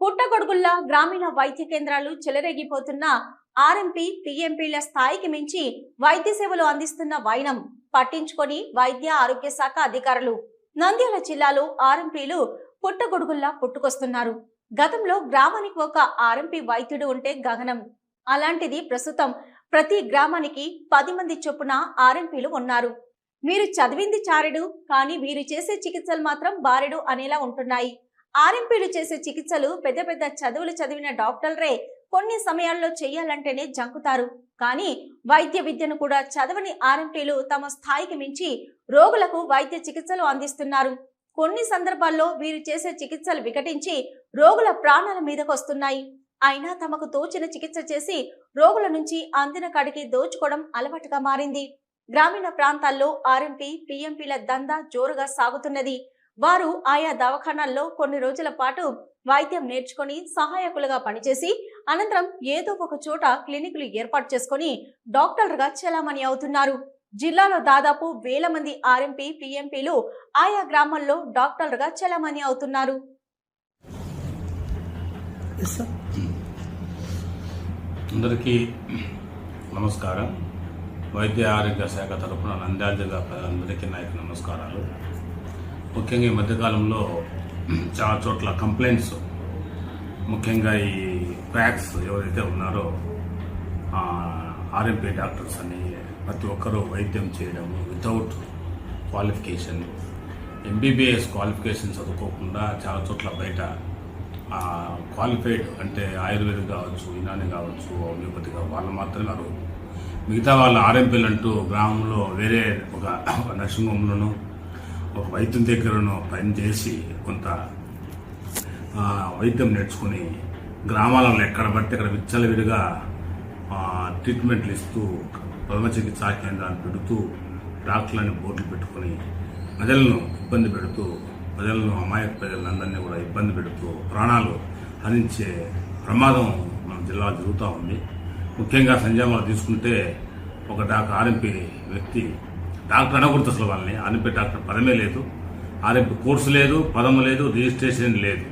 పుట్టగొడుగుల్లా గ్రామీణ వైద్య కేంద్రాలు చెలరేగిపోతున్న ఆర్ఎంపీ పీఎంపీల స్థాయికి మించి వైద్య సేవలు అందిస్తున్న వైనం పట్టించుకొని వైద్య ఆరోగ్య శాఖ అధికారులు నంద్యాల జిల్లాలో ఆర్ఎంపీలు పుట్టగొడుగుల్లా పుట్టుకొస్తున్నారు. గతంలో గ్రామానికి ఒక ఆర్ఎంపీ వైద్యుడు ఉంటే గగనం. అలాంటిది ప్రస్తుతం ప్రతి గ్రామానికి 10 మంది చొప్పున ఆర్ఎంపీలు ఉన్నారు. మీరు చదివింది చారెడు, కానీ వీరు చేసే చికిత్సలు మాత్రం బారెడు అనేలా ఉంటున్నాయి. ఆర్ఎంపీలు చేసే చికిత్సలు పెద్ద పెద్ద చదువులు చదివిన డాక్టర్లే కొన్ని సమయాల్లో చేయాలంటేనే జంకుతారు. కానీ వైద్య విద్యను కూడా చదవని ఆర్ఎంపీలు తమ స్థాయికి మించి రోగులకు వైద్య చికిత్సలు అందిస్తున్నారు. కొన్ని సందర్భాల్లో వీరు చేసే చికిత్సలు వికటించి రోగుల ప్రాణాల మీదకొస్తున్నాయి. అయినా తమకు తోచిన చికిత్స చేసి రోగుల నుంచి అందిన కాడికి దోచుకోవడం అలవాటుగా మారింది. గ్రామీణ ప్రాంతాల్లో ఆర్ఎంపీ పీఎంపీల దందా జోరుగా సాగుతున్నది. వారు ఆయా దవాఖానాల్లో కొన్ని రోజుల పాటు వైద్యం నేర్చుకొని సహాయకులుగా పనిచేసి అనంతరం ఏదో ఒక చోట క్లినిక్లు ఏర్పాటు చేసుకుని డాక్టర్లుగా చెలామణి అవుతున్నారు. జిల్లాలో దాదాపు 1000 మంది ఆర్ఎంపీ పీఎంపీలు ఆయా గ్రామాల్లో డాక్టర్లుగా చెలామణి అవుతున్నారు. అందరికీ నమస్కారం. వైద్య ఆరోగ్య శాఖ తరఫున నంద్యాల జిల్లా ప్రజలందరికీ నాయకు నమస్కారాలు. ముఖ్యంగా ఈ మధ్యకాలంలో చాలా చోట్ల కంప్లైంట్స్, ముఖ్యంగా ఈ క్రాక్స్ ఎవరైతే ఉన్నారో ఆర్ఎంపీ డాక్టర్స్ అని ప్రతి ఒక్కరూ వైద్యం చేయడము వితౌట్ క్వాలిఫికేషన్, ఎంబీబీఎస్ క్వాలిఫికేషన్ చదువుకోకుండా చాలా చోట్ల బయట క్వాలిఫైడ్ అంటే ఆయుర్వేదిక్ కావచ్చు, యునాని కావచ్చు, హోమియోపతిగా వాళ్ళు మాత్రమే అర్హులు. మిగతా వాళ్ళ ఆర్ఎంపీలు అంటూ గ్రామంలో వేరే ఒక నర్సింగ్ హోమ్లోనూ ఒక వైద్యం దగ్గరను పనిచేసి కొంత వైద్యం నేర్చుకుని గ్రామాలలో ఎక్కడ పడితే అక్కడ విచ్చలవిడిగా ట్రీట్మెంట్లు ఇస్తూ ప్రథమ చికిత్సా కేంద్రాన్ని పెడుతూ డాక్టర్లని బోర్డులు పెట్టుకుని ప్రజలను ఇబ్బంది పెడుతూ అమాయక ప్రజలందరినీ కూడా ఇబ్బంది పెడుతూ ప్రాణాలు హరించే ప్రమాదం మన జిల్లాలో జరుగుతూ ఉంది. ముఖ్యంగా సంజామాలు తీసుకుంటే ఒక ఆర్ఎంపీ వ్యక్తి డాక్టర్ అనకూడదు, అసలు వాళ్ళని ఆర్ఎంపీ డాక్టర్ పదమే లేదు, ఆర్ఎంపీ కోర్సు లేదు, పదము లేదు, రిజిస్ట్రేషన్ లేదు.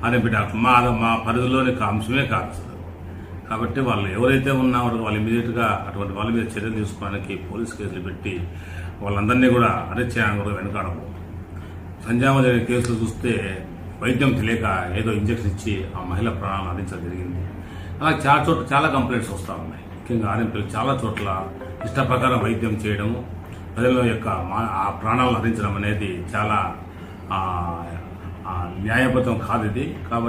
ఆర్ఎంపీ డాక్టర్ మా పరిధిలోని అంశమే కాదు అసలు. కాబట్టి వాళ్ళు ఎవరైతే ఉన్నారో వాళ్ళు ఇమీడియట్గా అటువంటి వాళ్ళ మీద చర్యలు తీసుకోవడానికి పోలీస్ కేసులు పెట్టి వాళ్ళందరినీ కూడా అరెస్ట్ చేయడానికి కూడా వెనుకాడము. సంజామ జరిగిన కేసులు చూస్తే వైద్యం తెలియక ఏదో ఇంజక్షన్ ఇచ్చి ఆ మహిళ ప్రాణాలను అందించడం జరిగింది. అలా చాలా కంప్లైంట్స్ వస్తూ ఉన్నాయి. ముఖ్యంగా ఆర్ఎంపీలు చాలా చోట్ల ఇష్ట ప్రకారం వైద్యం చేయడము, ప్రజల యొక్క ఆ ప్రాణాలను అందించడం అనేది చాలా న్యాయబద్ధం కాదు ఇది. కాబట్టి